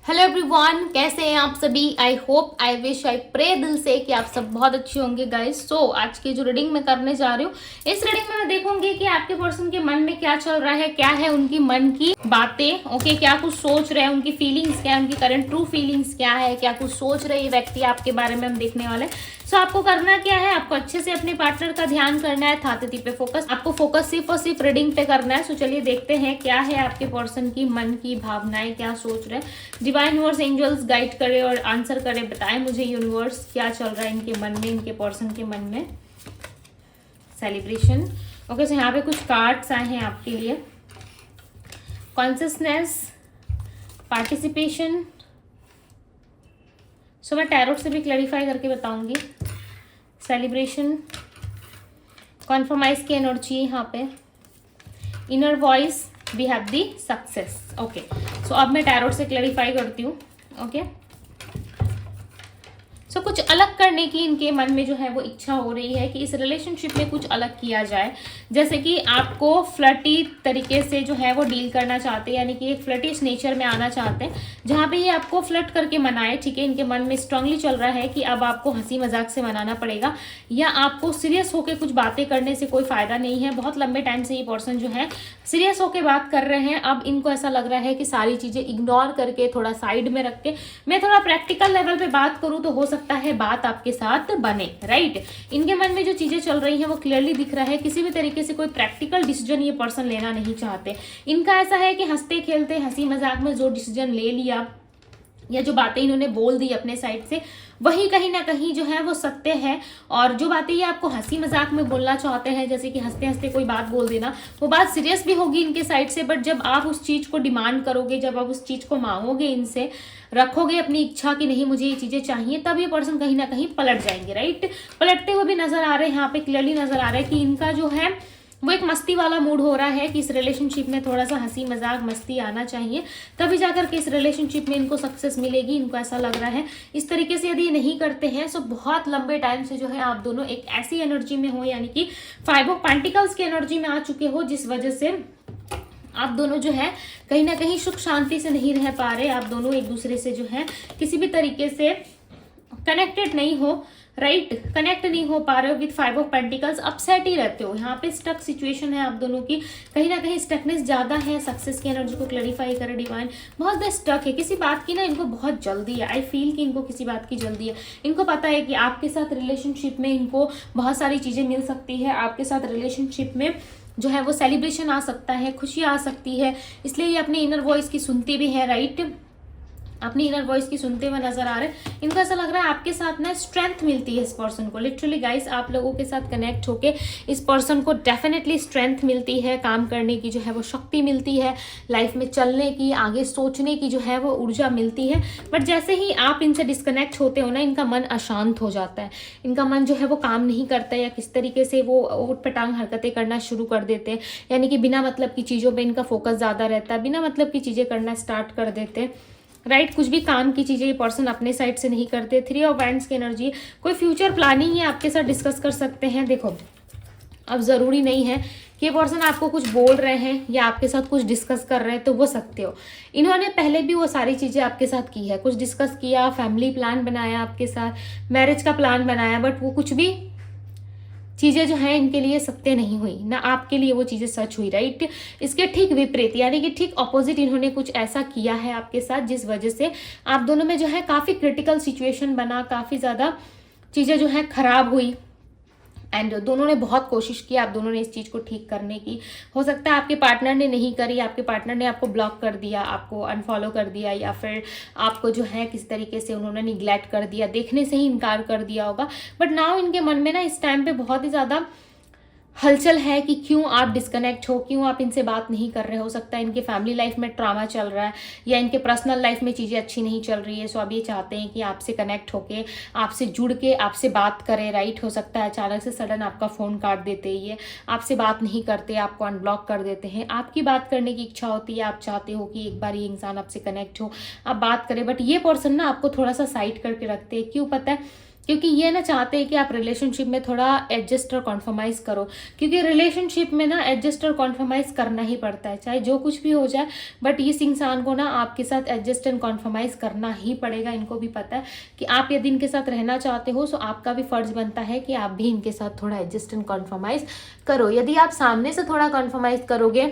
Hello everyone, कैसे हैं आप सभी। I hope, I wish, I pray दिल से कि आप सब बहुत अच्छे होंगे गाइस। सो आज की जो रीडिंग मैं करने जा रही हूँ, इस रीडिंग में मैं देखूंगी कि आपके पर्सन के मन में क्या चल रहा है, क्या है उनकी मन की बातें। ओके, क्या कुछ सोच रहे हैं, उनकी फीलिंग्स क्या है, उनकी करंट ट्रू फीलिंग्स क्या है, क्या कुछ सोच रहे ये व्यक्ति आपके बारे में हम देखने वाले। सो आपको करना क्या है, आपको अच्छे से अपने पार्टनर का ध्यान करना है, थातिथि पे फोकस, आपको फोकस सिर्फ और सिर्फ रीडिंग पे करना है। सो चलिए देखते हैं क्या है आपके पर्सन की मन की भावनाएं, क्या सोच रहे हैं। डिवाइन यूनिवर्स एंजल्स गाइड करे और आंसर करे, बताएं मुझे यूनिवर्स क्या चल रहा है इनके मन में, इनके पर्सन के मन में। सेलिब्रेशन। ओके, सो यहाँ पे कुछ कार्ड्स आए हैं आपके लिए। Consciousness, participation. सो मैं टैरोट से भी क्लैरिफाई करके बताऊंगी। सेलिब्रेशन, कॉन्फर्माइज की एनर्जी यहाँ पे। Inner voice, we have the success. Okay, so अब मैं टैरोट से क्लैरिफाई करती हूँ। ओके, सो कुछ अलग करने की इनके मन में जो है वो इच्छा हो रही है कि इस रिलेशनशिप में कुछ अलग किया जाए। जैसे कि आपको फ्लर्टी तरीके से जो है वो डील करना चाहते हैं, यानी कि एक फ्लर्टिश नेचर में आना चाहते हैं, जहाँ पे ये आपको फ्लर्ट करके मनाए। ठीक है, इनके मन में स्ट्रांगली चल रहा है कि अब आपको हंसी मजाक से मनाना पड़ेगा, या आपको सीरियस होकर कुछ बातें करने से कोई फायदा नहीं है। बहुत लंबे टाइम से ये पर्सन जो है सीरियस होकर बात कर रहे हैं। अब इनको ऐसा लग रहा है कि सारी चीजें इग्नोर करके, थोड़ा साइड में रख के मैं थोड़ा प्रैक्टिकल लेवल पे बात करूँ तो हो सकता है बात आपके साथ बने। राइट, इनके मन में जो चीजें चल रही हैं वो क्लियरली दिख रहा है। किसी भी तरीके से कोई प्रैक्टिकल डिसीजन ये पर्सन लेना नहीं चाहते। इनका ऐसा है कि हंसते खेलते हंसी मजाक में जो डिसीजन ले लिया या जो बातें इन्होंने बोल दी अपने साइड से, वही कहीं ना कहीं जो है वो सत्य है। और जो बातें ये आपको हंसी मजाक में बोलना चाहते हैं, जैसे कि हंसते हंसते कोई बात बोल देना, वो बात सीरियस भी होगी इनके साइड से। बट जब आप उस चीज को डिमांड करोगे, जब आप उस चीज को मांगोगे, इनसे रखोगे अपनी इच्छा कि नहीं मुझे ये चीजें चाहिए, तब ये पर्सन कहीं ना कहीं पलट जाएंगे। राइट, पलटते हुए भी नजर आ रहे हैं यहाँ पे, क्लियरली नजर आ रहा है कि इनका जो है वो एक मस्ती वाला मूड हो रहा है कि इस रिलेशनशिप में थोड़ा सा हंसी मजाक मस्ती आना चाहिए, तभी जाकर के इस रिलेशनशिप में इनको सक्सेस मिलेगी। इनको ऐसा लग रहा है। इस तरीके से यदि ये नहीं करते हैं तो बहुत लंबे टाइम से जो है आप दोनों एक ऐसी एनर्जी में हो, यानी कि 5 ऑफ पेंटिकल्स की एनर्जी में आ चुके हो, जिस वजह से आप दोनों जो है कहीं ना कहीं सुख शांति से नहीं रह पा रहे। आप दोनों एक दूसरे से जो है किसी भी तरीके से कनेक्टेड नहीं हो। राइट, कनेक्ट नहीं हो पा रहे हो with 5 of pentacles. Upset he रहते हो, यहाँ पे स्टक सिचुएशन है आप दोनों की, कहीं ना कहीं स्टकनेस ज्यादा है। सक्सेस की एनर्जी को क्लैरिफाई करे डिवाइन, बहुत ज्यादा स्टक है किसी बात की ना, इनको बहुत जल्दी है। आई फील कि इनको किसी बात की जल्दी है। इनको पता है कि आपके साथ रिलेशनशिप में इनको बहुत सारी चीजें मिल सकती है, आपके साथ रिलेशनशिप में जो है वो सेलिब्रेशन आ सकता है, खुशी आ सकती है, इसलिए ये अपनी इनर वॉइस की सुनती भी है। राइट, अपनी इनर वॉइस की सुनते हुए नजर आ रहे हैं। इनको ऐसा लग रहा है आपके साथ ना स्ट्रेंथ मिलती है इस पर्सन को। लिटरली गाइस, आप लोगों के साथ कनेक्ट होके इस पर्सन को डेफिनेटली स्ट्रेंथ मिलती है, काम करने की जो है वो शक्ति मिलती है, लाइफ में चलने की, आगे सोचने की जो है वो ऊर्जा मिलती है। बट जैसे ही आप इनसे डिस्कनेक्ट होते हो ना, इनका मन अशांत हो जाता है, इनका मन जो है वो काम नहीं करता, या किस तरीके से वो ऊट पटांग हरकतें करना शुरू कर देते हैं, यानी कि बिना मतलब की चीज़ों पर इनका फोकस ज़्यादा रहता है, बिना मतलब की चीज़ें करना स्टार्ट कर देते हैं। राइट, कुछ भी काम की चीजें ये पर्सन अपने साइड से नहीं करते। 3 ऑफ वांड्स की एनर्जी, कोई फ्यूचर प्लानिंग ये आपके साथ डिस्कस कर सकते हैं। देखो, अब जरूरी नहीं है कि ये पर्सन आपको कुछ बोल रहे हैं या आपके साथ कुछ डिस्कस कर रहे हैं तो वो सकते हो। इन्होंने पहले भी वो सारी चीजें आपके साथ की है, कुछ डिस्कस किया, फैमिली प्लान बनाया आपके साथ, मैरिज का प्लान बनाया, बट वो कुछ भी चीजें जो है इनके लिए सत्य नहीं हुई ना, आपके लिए वो चीजें सच हुई। राइट, इसके ठीक विपरीत, यानी कि ठीक ऑपोजिट इन्होंने कुछ ऐसा किया है आपके साथ, जिस वजह से आप दोनों में जो है काफी क्रिटिकल सिचुएशन बना, काफी ज्यादा चीजें जो है खराब हुई। एंड दोनों ने बहुत कोशिश की आप दोनों ने इस चीज को ठीक करने की। हो सकता है आपके पार्टनर ने नहीं करी, आपके पार्टनर ने आपको ब्लॉक कर दिया, आपको अनफॉलो कर दिया, या फिर आपको जो है किस तरीके से उन्होंने निग्लेक्ट कर दिया, देखने से ही इनकार कर दिया होगा। बट नाउ इनके मन में ना इस टाइम पे बहुत ही ज्यादा हलचल है कि क्यों आप डिस्कनेक्ट हो, क्यों आप इनसे बात नहीं कर रहे। हो सकता है इनके फैमिली लाइफ में ट्रामा चल रहा है, या इनके पर्सनल लाइफ में चीज़ें अच्छी नहीं चल रही है। सो अब ये चाहते हैं कि आपसे कनेक्ट होके, आपसे जुड़ के, आपसे बात करें। राइट, हो सकता है अचानक से सडन आपका फ़ोन काट देते, ये आपसे बात नहीं करते, आपको अनब्लॉक कर देते हैं। आपकी बात करने की इच्छा होती है, आप चाहते हो कि एक बार ये इंसान आपसे कनेक्ट हो, आप बात करें, बट ये पर्सन ना आपको थोड़ा सा साइड करके रखते हैं। क्यों पता है, क्योंकि ये ना चाहते हैं कि आप रिलेशनशिप में थोड़ा एडजस्ट और कॉन्फर्माइज़ करो, क्योंकि रिलेशनशिप में ना एडजस्ट और कॉन्फर्माइज़ करना ही पड़ता है, चाहे जो कुछ भी हो जाए, बट इस इंसान को ना आपके साथ एडजस्ट एंड कॉन्फर्माइज़ करना ही पड़ेगा। इनको भी पता है कि आप यदि इनके साथ रहना चाहते हो तो आपका भी फर्ज बनता है कि आप भी इनके साथ थोड़ा एडजस्ट एंड कॉन्फर्माइज़ करो। यदि आप सामने से थोड़ा कॉन्फर्माइज़ करोगे,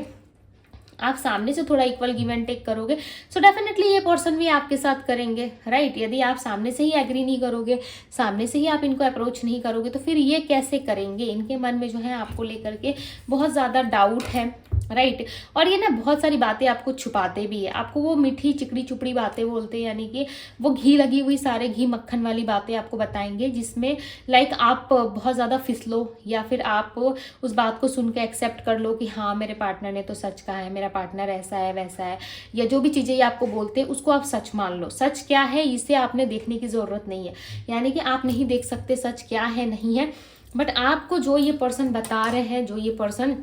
आप सामने से थोड़ा इक्वल गिव एंड टेक करोगे, सो डेफिनेटली ये पर्सन भी आपके साथ करेंगे, राइट। यदि आप सामने से ही एग्री नहीं करोगे, सामने से ही आप इनको अप्रोच नहीं करोगे, तो फिर ये कैसे करेंगे। इनके मन में जो है आपको लेकर के बहुत ज़्यादा डाउट है, राइट। और ये ना बहुत सारी बातें आपको छुपाते भी है, आपको वो मीठी चिकड़ी चुपड़ी बातें बोलते हैं, यानी कि वो घी लगी हुई सारे घी मक्खन वाली बातें आपको बताएंगे, जिसमें लाइक आप बहुत ज़्यादा फिसलो, या फिर आप उस बात को सुन के एक्सेप्ट कर लो कि हाँ मेरे पार्टनर ने तो सच कहा है, मेरा पार्टनर ऐसा है वैसा है, या जो भी चीज़ें ये आपको बोलते हैं उसको आप सच मान लो। सच क्या है इसे आपने देखने की ज़रूरत नहीं है, यानी कि आप नहीं देख सकते सच क्या है नहीं है, बट आपको जो ये पर्सन बता रहे हैं, जो ये पर्सन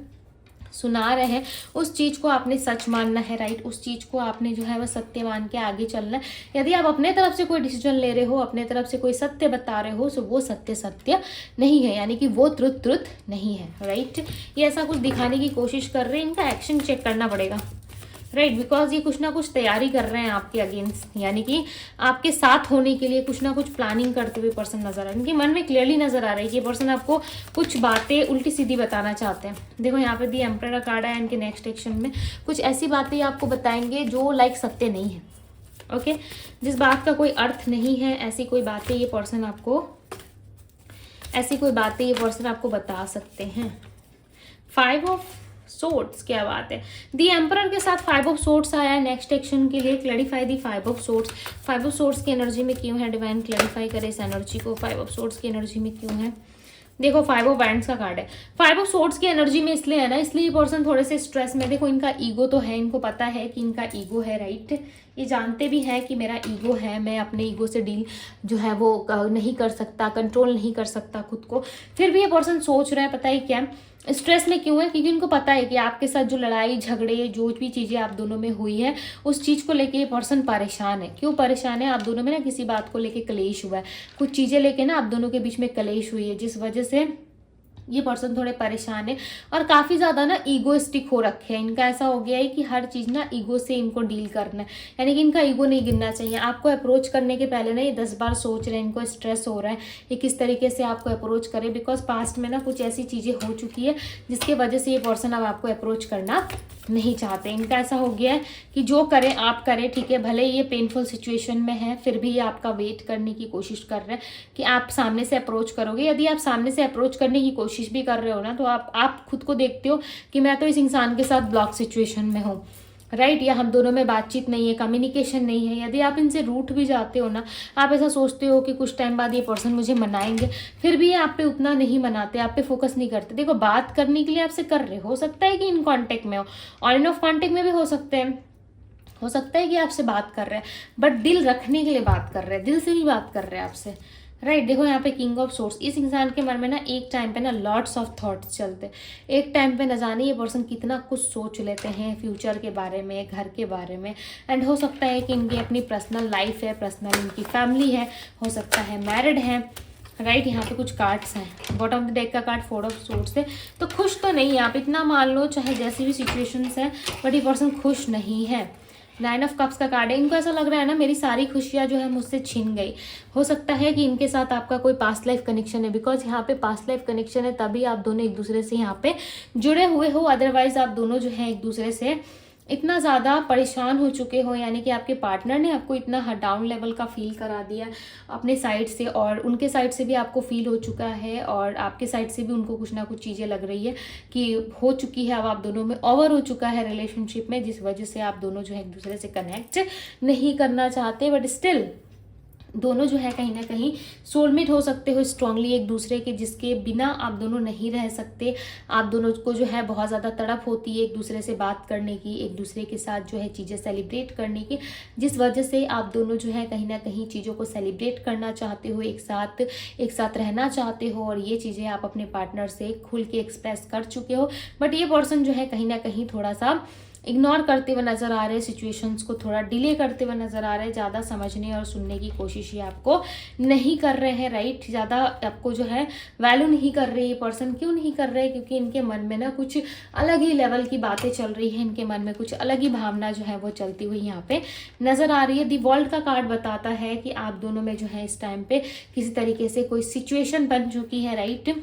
सुना रहे हैं, उस चीज़ को आपने सच मानना है, राइट। उस चीज़ को आपने जो है वह सत्य मान के आगे चलना है। यदि आप अपने तरफ से कोई डिसीजन ले रहे हो, अपने तरफ से कोई सत्य बता रहे हो, तो वो सत्य सत्य नहीं है, यानी कि वो ट्रुथ नहीं है, राइट। ये ऐसा कुछ दिखाने की कोशिश कर रहे हैं, इनका एक्शन चेक करना पड़ेगा, राइट, बिकॉज ये कुछ ना कुछ तैयारी कर रहे हैं आपके अगेंस्ट, यानी कि आपके साथ होने के लिए कुछ ना कुछ प्लानिंग करते हुए पर्सन नजर आ रहा है। इनके मन में क्लियरली नजर आ रहा है कि ये पर्सन आपको कुछ बातें उल्टी सीधी बताना चाहते हैं। देखो यहाँ पे दी एम्परर का कार्ड है, इनके नेक्स्ट एक्शन में कुछ ऐसी बातें आपको बताएंगे जो लाइक सत्य नहीं है, ओके। जिस बात का कोई अर्थ नहीं है, ऐसी कोई बातें ये पर्सन आपको बता सकते हैं। 5 ऑफ सोर्ड्स, क्या बात है। दी एम्परर के साथ 5 ऑफ सोर्ड्स आया है नेक्स्ट एक्शन के लिए। Clarify the 5 of swords. 5 of swords की एनर्जी में क्यों है, डिवाइन क्लैरिफाई करे इस एनर्जी को। 5 ऑफ सोर्ड्स की एनर्जी में क्यों है। देखो 5 ऑफ वैंड्स का कार्ड है। 5 ऑफ सोर्ड्स की एनर्जी में इसलिए है ना, इसलिए ये पर्सन थोड़े से स्ट्रेस में। देखो इनका ईगो तो है, इनको पता है कि इनका ईगो है, राइट। ये जानते भी हैं कि मेरा ईगो है, मैं अपने ईगो से डील जो है वो नहीं कर सकता, कंट्रोल नहीं कर सकता खुद को। फिर भी ये पर्सन सोच रहा है, पता है क्या स्ट्रेस में क्यों है, क्योंकि इनको पता है कि आपके साथ जो लड़ाई झगड़े जो भी चीज़ें आप दोनों में हुई है, उस चीज़ को लेके ये पर्सन परेशान है। क्यों परेशान है, आप दोनों में ना किसी बात को लेके कलेश हुआ है, कुछ चीज़ें लेके ना आप दोनों के बीच में कलेश हुई है, जिस वजह से ये पर्सन थोड़े परेशान है और काफ़ी ज़्यादा ना ईगोइस्टिक हो रखे हैं। इनका ऐसा हो गया है कि हर चीज़ ना ईगो से इनको डील करना है, यानी कि इनका ईगो नहीं गिरना चाहिए। आपको अप्रोच करने के पहले ना ये 10 बार सोच रहे हैं, इनको स्ट्रेस हो रहा है ये किस तरीके से आपको अप्रोच करे, बिकॉज पास्ट में ना कुछ ऐसी चीज़ें हो चुकी है जिसके वजह से ये पर्सन अब आपको अप्रोच करना नहीं चाहते। इनका ऐसा हो गया है कि जो करें आप करें, ठीक है, भले ये पेनफुल सिचुएशन में है फिर भी ये आपका वेट करने की कोशिश कर रहे हैं कि आप सामने से अप्रोच करोगे। यदि आप सामने से अप्रोच करने की कोशिश भी कर रहे हो ना, तो आप खुद को देखते हो कि मैं तो इस इंसान के साथ ब्लॉक सिचुएशन में हूँ, राइट, या हम दोनों में बातचीत नहीं है, कम्युनिकेशन नहीं है। यदि आप इनसे रूठ भी जाते हो ना, आप ऐसा सोचते हो कि कुछ टाइम बाद ये पर्सन मुझे मनाएंगे, फिर भी ये आप पे उतना नहीं मनाते, आप पे फोकस नहीं करते। देखो बात करने के लिए आपसे कर रहे हो सकता है कि इन कांटेक्ट में हो, ऑन एंड ऑफ कांटेक्ट में भी हो सकते हैं, हो सकता है कि आपसे बात कर रहे हैं, बट दिल रखने के लिए बात कर रहे हैं, दिल से ही बात कर रहे हैं आपसे, राइट। देखो यहाँ पे किंग ऑफ सोर्स, इस इंसान के मन में ना एक टाइम पे ना लॉट्स ऑफ थॉट्स चलते हैं। एक टाइम पे न जाने ये पर्सन कितना कुछ सोच लेते हैं फ्यूचर के बारे में, घर के बारे में, एंड हो सकता है कि इनकी अपनी पर्सनल लाइफ है, पर्सनल इनकी फैमिली है, हो सकता है मैरिड है, राइट। यहाँ पे कुछ कार्ड्स हैं, बॉटम ऑफ द डेक का कार्ड 4 ऑफ सोर्ड्स है। तो खुश तो नहीं है आप, इतना मान लो चाहे जैसी भी सिचुएशंस है, बट ये पर्सन खुश नहीं है। 9 ऑफ कप्स का कार्ड है। इनको ऐसा लग रहा है ना मेरी सारी खुशियाँ जो है मुझसे छिन गई। हो सकता है कि इनके साथ आपका कोई पास्ट लाइफ कनेक्शन है, बिकॉज यहाँ पे पास्ट लाइफ कनेक्शन है, तभी आप दोनों एक दूसरे से यहाँ पे जुड़े हुए हो। अदरवाइज आप दोनों जो है एक दूसरे से इतना ज़्यादा परेशान हो चुके हो, यानी कि आपके पार्टनर ने आपको इतना डाउन लेवल का फील करा दिया अपने साइड से, और उनके साइड से भी आपको फील हो चुका है, और आपके साइड से भी उनको कुछ ना कुछ चीज़ें लग रही है कि हो चुकी है, अब आप दोनों में ओवर हो चुका है रिलेशनशिप में, जिस वजह से आप दोनों जो है एक दूसरे से कनेक्ट नहीं करना चाहते। बट स्टिल दोनों जो है कहीं ना कहीं सोलमेट हो सकते हो स्ट्रांगली एक दूसरे के, जिसके बिना आप दोनों नहीं रह सकते। आप दोनों को जो है बहुत ज़्यादा तड़प होती है एक दूसरे से बात करने की, एक दूसरे के साथ जो है चीज़ें सेलिब्रेट करने की, जिस वजह से आप दोनों जो है कहीं ना कहीं चीज़ों को सेलिब्रेट करना चाहते हो, एक साथ रहना चाहते हो, और ये चीज़ें आप अपने पार्टनर से खुल के एक्सप्रेस कर चुके हो। बट ये पर्सन जो है कहीं ना कहीं थोड़ा सा इग्नोर करते हुए नज़र आ रहे हैं, सिचुएशंस को थोड़ा डिले करते हुए नज़र आ रहे हैं, ज़्यादा समझने और सुनने की कोशिश ये आपको नहीं कर रहे हैं, राइट। ज़्यादा आपको जो है वैल्यू नहीं कर रहे ये पर्सन। क्यों नहीं कर रहे? क्योंकि इनके मन में ना कुछ अलग ही लेवल की बातें चल रही हैं, इनके मन में कुछ अलग ही भावना जो है वो चलती हुई यहाँ पे नज़र आ रही है। दी वर्ल्ड का कार्ड बताता है कि आप दोनों में जो है इस टाइम पे किसी तरीके से कोई सिचुएशन बन चुकी है, राइट।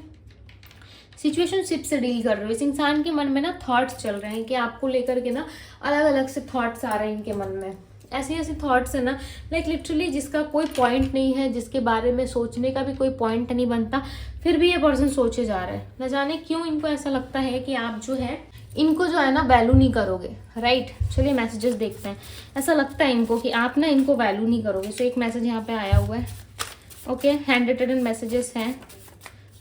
सिचुएशनशिप से डील कर रहे हो। इस इंसान के मन में ना थॉट्स चल रहे हैं कि आपको लेकर के ना अलग अलग से थॉट्स आ रहे हैं इनके मन में। ऐसे ऐसे थॉट्स है ना, लाइक लिटरली जिसका कोई पॉइंट नहीं है, जिसके बारे में सोचने का भी कोई पॉइंट नहीं बनता, फिर भी ये पर्सन सोचे जा रहा है। न जाने क्यों इनको ऐसा लगता है कि आप जो है इनको जो है ना वैल्यू नहीं करोगे, राइट। चलिए मैसेजेस देखते हैं। ऐसा लगता है इनको कि आप ना इनको वैल्यू नहीं करोगे। सो एक मैसेज यहाँ पे आया हुआ है, ओके। हैंड रिटन मैसेजेस हैं,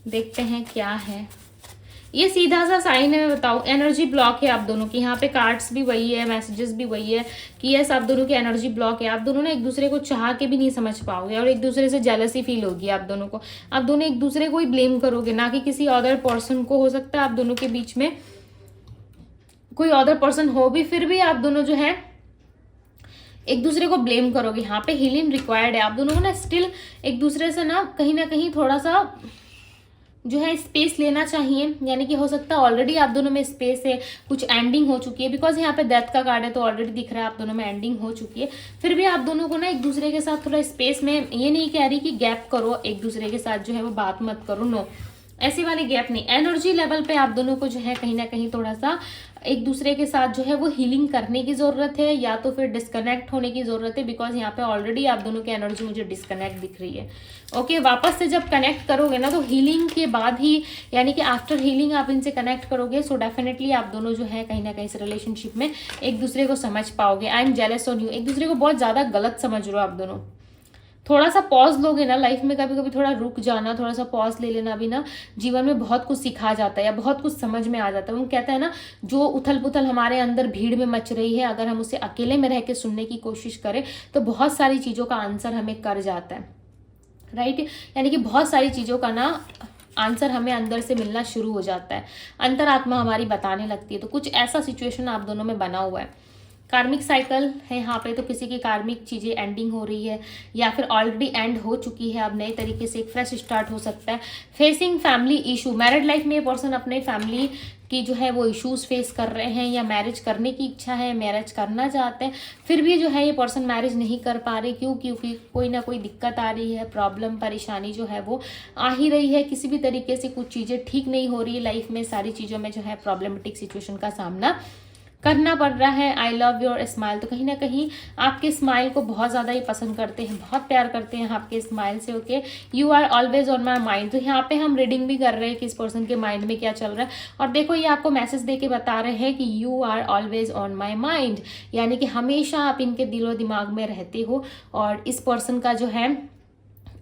देखते हैं क्या है। ये सीधा सा साइन है, मैं बताऊँ, एनर्जी ब्लॉक है आप दोनों की। यहाँ पे कार्ड्स भी वही है, मैसेजेस भी वही है कि यस आप दोनों की एनर्जी ब्लॉक है। आप दोनों ने एक दूसरे को चाह के भी नहीं समझ पाओगे और एक दूसरे से जेलसी फील होगी आप दोनों को। आप दोनों एक दूसरे को ही ब्लेम करोगे, ना कि किसी अदर पर्सन को। हो सकता है आप दोनों के बीच में कोई अदर पर्सन हो भी, फिर भी आप दोनों जो है एक दूसरे को ब्लेम करोगे। यहाँ पे हीलिंग रिक्वायर्ड है। आप दोनों को ना स्टिल एक दूसरे से ना कहीं थोड़ा सा जो है स्पेस लेना चाहिए। यानी कि हो सकता है ऑलरेडी आप दोनों में स्पेस है, कुछ एंडिंग हो चुकी है, बिकॉज यहाँ पे डेथ का कार्ड है तो ऑलरेडी दिख रहा है आप दोनों में एंडिंग हो चुकी है। फिर भी आप दोनों को ना एक दूसरे के साथ थोड़ा स्पेस में, ये नहीं कह रही कि गैप करो, एक दूसरे के साथ जो है वो बात मत करो, नो, ऐसी वाली गैप नहीं। एनर्जी लेवल पे आप दोनों को जो है कहीं ना कहीं थोड़ा सा एक दूसरे के साथ जो है वो हीलिंग करने की ज़रूरत है, या तो फिर डिस्कनेक्ट होने की ज़रूरत है, बिकॉज यहाँ पे ऑलरेडी आप दोनों की एनर्जी मुझे डिस्कनेक्ट दिख रही है, ओके। वापस से जब कनेक्ट करोगे ना तो हीलिंग के बाद ही, यानी कि आफ्टर हीलिंग आप इनसे कनेक्ट करोगे, सो डेफिनेटली आप दोनों जो है कहीं ना कहीं इस रिलेशनशिप में एक दूसरे को समझ पाओगे। I am jealous on you, एक दूसरे को बहुत ज़्यादा गलत समझ रहे हो आप दोनों। थोड़ा सा पॉज लोगे ना लाइफ में, कभी कभी थोड़ा रुक जाना, थोड़ा सा पॉज ले लेना भी ना जीवन में बहुत कुछ सिखा जाता है या बहुत कुछ समझ में आ जाता है। वो कहता है ना, जो उथल पुथल हमारे अंदर भीड़ में मच रही है, अगर हम उसे अकेले में रह के सुनने की कोशिश करें तो बहुत सारी चीज़ों का आंसर हमें कर जाता है, राइट। यानी कि बहुत सारी चीज़ों का ना आंसर हमें अंदर से मिलना शुरू हो जाता है, अंतरात्मा हमारी बताने लगती है। तो कुछ ऐसा सिचुएशन आप दोनों में बना हुआ है। कार्मिक साइकिल है यहाँ पे, तो किसी की कार्मिक चीज़ें एंडिंग हो रही है या फिर ऑलरेडी एंड हो चुकी है, अब नए तरीके से एक फ्रेश स्टार्ट हो सकता है। Facing family issue, married life में ये पर्सन अपने फैमिली की जो है वो इश्यूज फेस कर रहे हैं, या मैरिज करने की इच्छा है, मैरिज करना चाहते हैं, फिर भी जो है ये पर्सन मैरिज नहीं कर पा रहे। क्यों? क्योंकि कोई ना कोई दिक्कत आ रही है, प्रॉब्लम परेशानी जो है वो आ ही रही है, किसी भी तरीके से कुछ चीज़ें ठीक नहीं हो रही है लाइफ में, सारी चीज़ों में जो है प्रॉब्लमेटिक सिचुएशन का सामना करना पड़ रहा है। आई लव योर स्माइल, तो कहीं ना कहीं आपके स्माइल को बहुत ज़्यादा ही पसंद करते हैं, बहुत प्यार करते हैं आपके स्माइल से, okay. You are always on my mind, तो यहाँ पे हम रीडिंग भी कर रहे हैं कि इस पर्सन के माइंड में क्या चल रहा है। और देखो ये आपको मैसेज दे के बता रहे हैं कि you are always on my mind, यानी कि हमेशा आप इनके दिलो दिमाग में रहते हो। और इस पर्सन का जो है,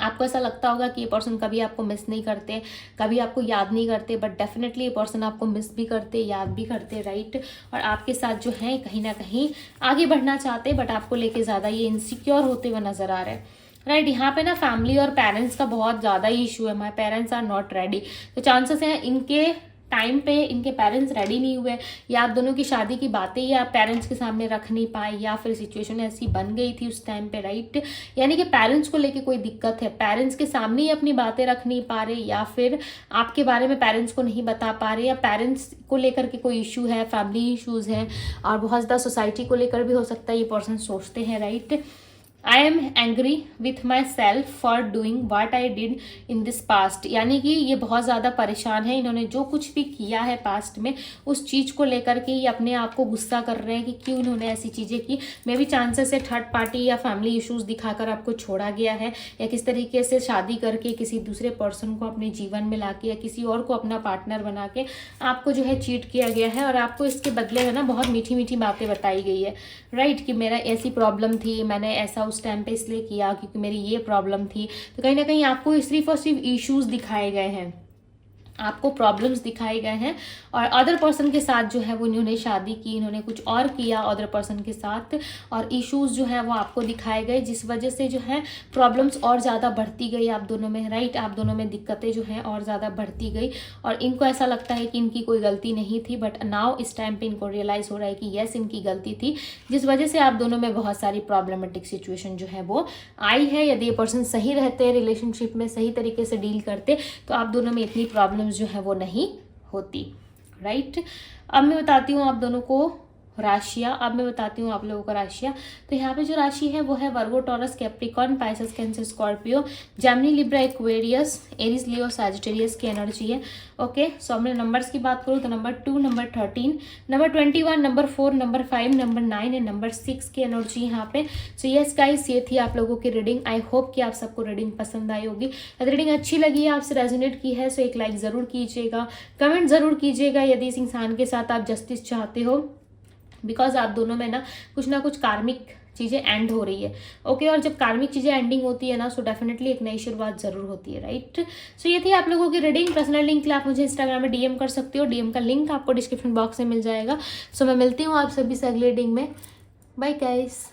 आपको ऐसा लगता होगा कि ये पर्सन कभी आपको मिस नहीं करते, कभी आपको याद नहीं करते, बट डेफिनेटली ये पर्सन आपको मिस भी करते, याद भी करते, राइट। और आपके साथ जो है कहीं ना कहीं आगे बढ़ना चाहते, बट आपको लेके ज़्यादा ये इनसिक्योर होते हुए नजर आ रहे हैं, राइट। यहाँ पे ना फैमिली और पेरेंट्स का बहुत ज़्यादा ही इशू है। My parents are not ready, तो चांसेस हैं इनके टाइम पे इनके पेरेंट्स रेडी नहीं हुए, या आप दोनों की शादी की बातें या पेरेंट्स के सामने रख नहीं पाए, या फिर सिचुएशन ऐसी बन गई थी उस टाइम पे, राइट। यानी कि पेरेंट्स को लेके कोई दिक्कत है, पेरेंट्स के सामने ही अपनी बातें रख नहीं पा रहे, या फिर आपके बारे में पेरेंट्स को नहीं बता पा रहे, या पेरेंट्स को लेकर के कोई इशू है, फैमिली इशूज़ हैं, और बहुत ज़्यादा सोसाइटी को लेकर भी हो सकता है ये पर्सन सोचते हैं, right. I am angry with myself for doing what I did in this past, यानी कि ये बहुत ज़्यादा परेशान है, इन्होंने जो कुछ भी किया है पास्ट में उस चीज़ को लेकर के ये अपने आप को गुस्सा कर रहे हैं कि क्यों इन्होंने ऐसी चीज़ें की। मे भी चांसेस है थर्ड पार्टी या फैमिली इश्यूज दिखाकर आपको छोड़ा गया है, या किस तरीके से शादी करके किसी दूसरे पर्सन को अपने जीवन में लाके, या किसी और को अपना पार्टनर बना के आपको जो है चीट किया गया है, और आपको इसके बदले में ना बहुत मीठी मीठी बातें बताई गई है, राइट। कि मेरा ऐसी प्रॉब्लम थी, मैंने ऐसा उस टाइम पे इसलिए किया क्योंकि मेरी ये प्रॉब्लम थी। तो कहीं ना कहीं आपको सिर्फ और सिर्फ इश्यूज दिखाए गए हैं, आपको प्रॉब्लम्स दिखाए गए हैं और अदर पर्सन के साथ जो है वो इन्होंने शादी की, इन्होंने कुछ और किया अदर पर्सन के साथ और इश्यूज जो है वो आपको दिखाए गए, जिस वजह से जो है प्रॉब्लम्स और ज़्यादा बढ़ती गई आप दोनों में, राइट। आप दोनों में दिक्कतें जो हैं और ज़्यादा बढ़ती गई और इनको ऐसा लगता है कि इनकी कोई गलती नहीं थी, बट नाउ इस टाइम पे इनको रियलाइज़ हो रहा है कि येस इनकी गलती थी, जिस वजह से आप दोनों में बहुत सारी प्रॉब्लमेटिक सिचुएशन जो है वो आई है। यदि ये पर्सन सही रहते रिलेशनशिप में, सही तरीके से डील करते, तो आप दोनों में इतनी प्रॉब्लम जो है वो नहीं होती, राइट। अब मैं बताती हूँ आप दोनों को राशियाँ, अब मैं बताती हूँ आप लोगों का राशियाँ। तो यहाँ पे जो राशि है वो है Virgo, Taurus, Capricorn, Pisces, Cancer, Scorpio, Gemini, Libra, Aquarius, Aries, Leo, Sagittarius की एनर्जी है। ओके, सो अब मैं नंबर्स की बात करूँ तो number 2, number 13, number 21, number 4, number 5, number 9 and number 6 की एनर्जी यहाँ पे। सो यस गाइस, ये थी आप लोगों की रीडिंग। आई होप कि आप सबको रीडिंग पसंद आई होगी। यदि रीडिंग अच्छी लगी है, आपसे रेजोनेट की है, सो एक लाइक ज़रूर कीजिएगा, कमेंट ज़रूर कीजिएगा यदि इस इंसान के साथ आप जस्टिस चाहते हो, बिकॉज आप दोनों में ना कुछ कार्मिक चीज़ें एंड हो रही है। ओके, और जब कार्मिक चीज़ें एंडिंग होती है ना, सो डेफिनेटली एक नई शुरुआत ज़रूर होती है, राइट। सो ये थी आप लोगों की रीडिंग। पर्सनल लिंक के लिए आप मुझे इंस्टाग्राम में डीएम कर सकते हो, डीएम का लिंक आपको डिस्क्रिप्शन बॉक्स में मिल जाएगा। सो मैं मिलती हूँ आप सभी से अगली रीडिंग में। Bye guys.